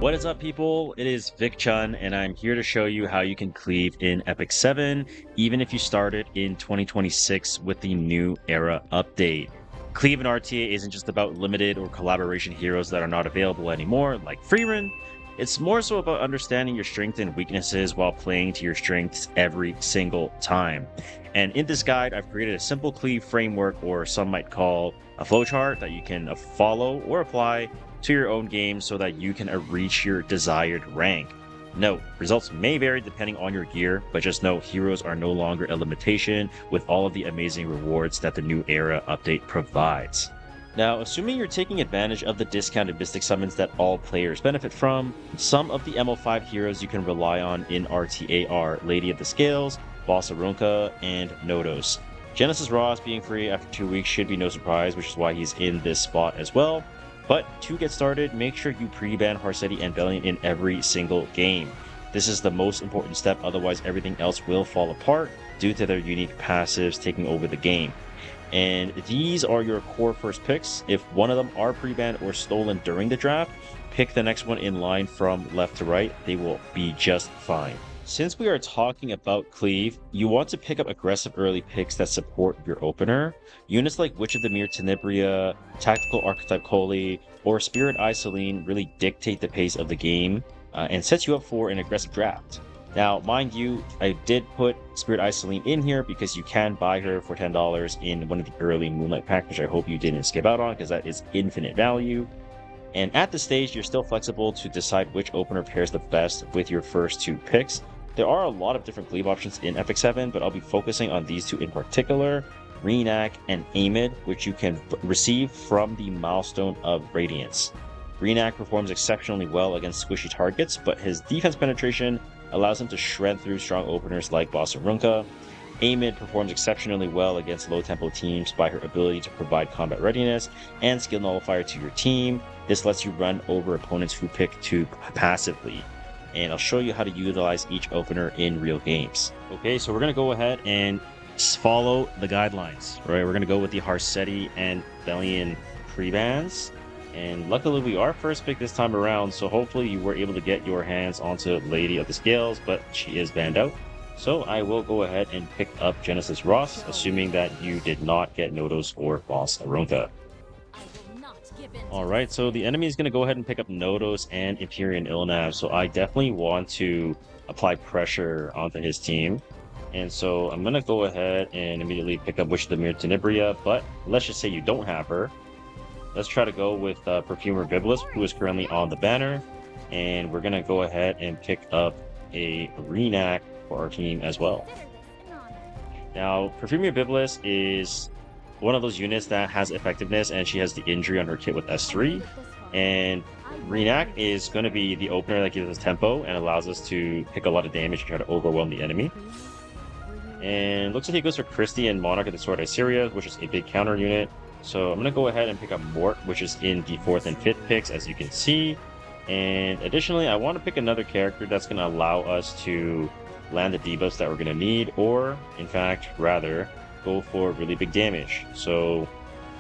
What is up, people? It is Vikchen, and I'm here to show you how you can cleave in Epic 7, even if you started in 2026 with the New Era update. Cleave in RTA isn't just about limited or collaboration heroes that are not available anymore, like Freerun. It's more so about understanding your strengths and weaknesses while playing to your strengths every single time. And in this guide, I've created a simple cleave framework, or some might call a flowchart, that you can follow or apply to your own game so that you can reach your desired rank. Note, results may vary depending on your gear, but just know heroes are no longer a limitation with all of the amazing rewards that the New Era update provides. Now, assuming you're taking advantage of the discounted Mystic summons that all players benefit from, some of the MO5 heroes you can rely on in RTA are Lady of the Scales, Boss Arunca, and Nodos. Genesis Ross being free after 2 weeks should be no surprise, which is why he's in this spot as well. But to get started, make sure you pre-ban Harsetti and Valiant in every single game. This is the most important step, otherwise everything else will fall apart due to their unique passives taking over the game. And these are your core first picks. If one of them are pre-banned or stolen during the draft, pick the next one in line from left to right. They will be just fine. Since we are talking about cleave, you want to pick up aggressive early picks that support your opener. Units like Witch of the Mere Tenebria, Tactical Archetype Koli, or Spirit Eye Celine really dictate the pace of the game and sets you up for an aggressive draft. Now, mind you, I did put Spirit Eye Celine in here because you can buy her for $10 in one of the early Moonlight packs, which I hope you didn't skip out on because that is infinite value. And at this stage, you're still flexible to decide which opener pairs the best with your first two picks. There are a lot of different cleave options in Epic 7, but I'll be focusing on these two in particular, Renak and Amid, which you can receive from the Milestone of Radiance. Renak performs exceptionally well against squishy targets, but his defense penetration allows him to shred through strong openers like Boss Arunca. Amid performs exceptionally well against low-tempo teams by her ability to provide combat readiness and skill nullifier to your team. This lets you run over opponents who pick two passively. And I'll show you how to utilize each opener in real games. Okay, so we're going to go ahead and follow the guidelines, right? We're going to go with the Harsetti and Valiant pre-bans. And luckily we are first pick this time around, so hopefully you were able to get your hands onto Lady of the Scales, but she is banned out. So I will go ahead and pick up Genesis Ross, assuming that you did not get Nodos or Boss Arunca. Alright, so the enemy is going to go ahead and pick up Nodos and Empyrean Ilnav, so I definitely want to apply pressure onto his team. And so I'm going to go ahead and immediately pick up Witch of the Mere Tenebria, but let's just say you don't have her. Let's try to go with Perfumer Biblis, who is currently on the banner. And we're going to go ahead and pick up a Renak for our team as well. Now, Perfumer Biblis is one of those units that has effectiveness, and she has the injury on her kit with S3. And Renak is going to be the opener that gives us tempo and allows us to pick a lot of damage and try to overwhelm the enemy. And looks like he goes for Christie and Monarch of the Sword Issyria, which is a big counter unit. So I'm going to go ahead and pick up Mort, which is in the 4th and 5th picks, as you can see. And additionally, I want to pick another character that's going to allow us to land the debuffs that we're going to need, or, in fact, rather, go for really big damage. So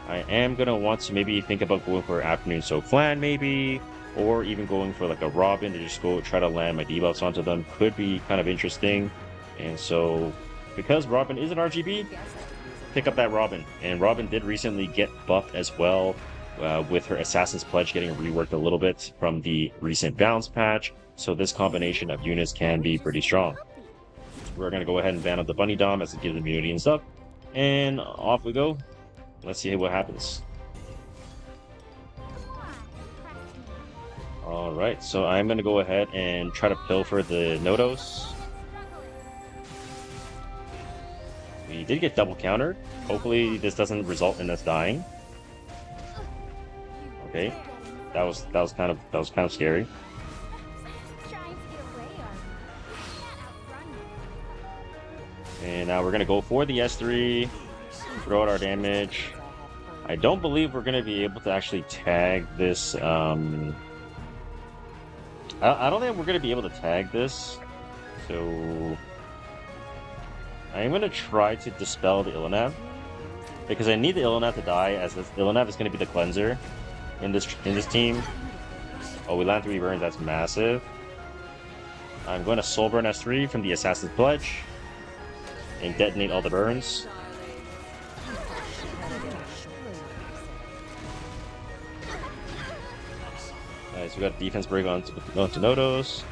I am going to want to maybe think about going for Afternoon Soak Flan, maybe, or even going for like a Robin to just go try to land my debuffs onto them. Could be kind of interesting. And so, because Robin is an RGB, pick up that Robin. And Robin did recently get buffed as well, with her Assassin's Pledge getting reworked a little bit from the recent balance patch. So this combination of units can be pretty strong. We're going to go ahead and ban out the Bunny Dom as it gives immunity and stuff. And off we go. Let's see what happens. Alright, so I'm going to go ahead and try to pilfer the Nodos. We did get double countered. Hopefully this doesn't result in us dying. Okay, that was kind of scary. And now we're going to go for the S3, throw out our damage. I don't believe we're going to be able to actually tag this. I don't think we're going to be able to tag this. So I'm going to try to dispel the Ilnav, because I need the Ilnav to die, as this Ilnav is going to be the cleanser in this team. Oh, we land 3 burns. That's massive. I'm going to Soul Burn S3 from the Assassin's Pledge and detonate all the burns. Nice, we got defense break on Nodos.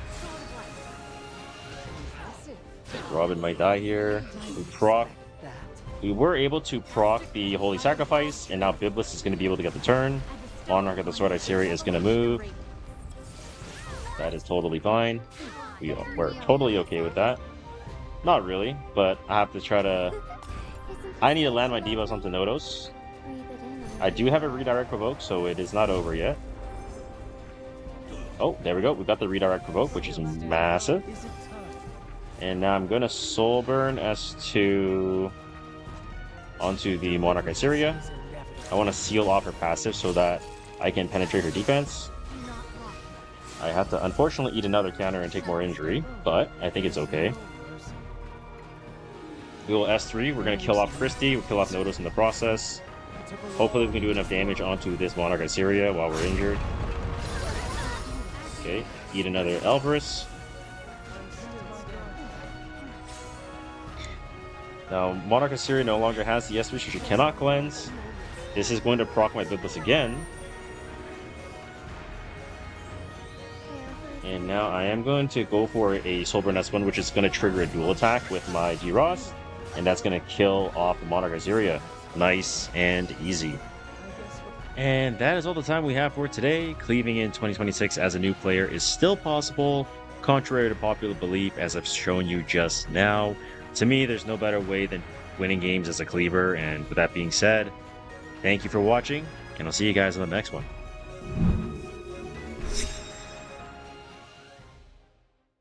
Robin might die here. We were able to proc the Holy Sacrifice, and now Biblis is going to be able to get the turn. Monarch of the Sword Iceri is going to move. That is totally fine. We're totally okay with that. Not really, but I have to try to... I need to land my debuffs onto Nodos. I do have a redirect provoke, so it is not over yet. Oh, there we go. We got the redirect provoke, which is massive. And now I'm going to Soul Burn S2 onto the Monarch Iceri. I want to seal off her passive so that I can penetrate her defense. I have to unfortunately eat another counter and take more injury, but I think it's okay. We will S3. We're going to kill off Christie. We'll kill off Nodos in the process. Hopefully we can do enough damage onto this Monarch Iceri while we're injured. Okay, eat another Elbrus. Now, Monarch Iceri no longer has the S3, so she cannot cleanse. This is going to proc my Biblis again. And now I am going to go for a Soulburn S1, which is going to trigger a dual attack with my G-Ross. And that's going to kill off the Monarch Iceri. Nice and easy. And that is all the time we have for today. Cleaving in 2026 as a new player is still possible, contrary to popular belief, as I've shown you just now. To me, there's no better way than winning games as a cleaver. And with that being said, thank you for watching, and I'll see you guys on the next one.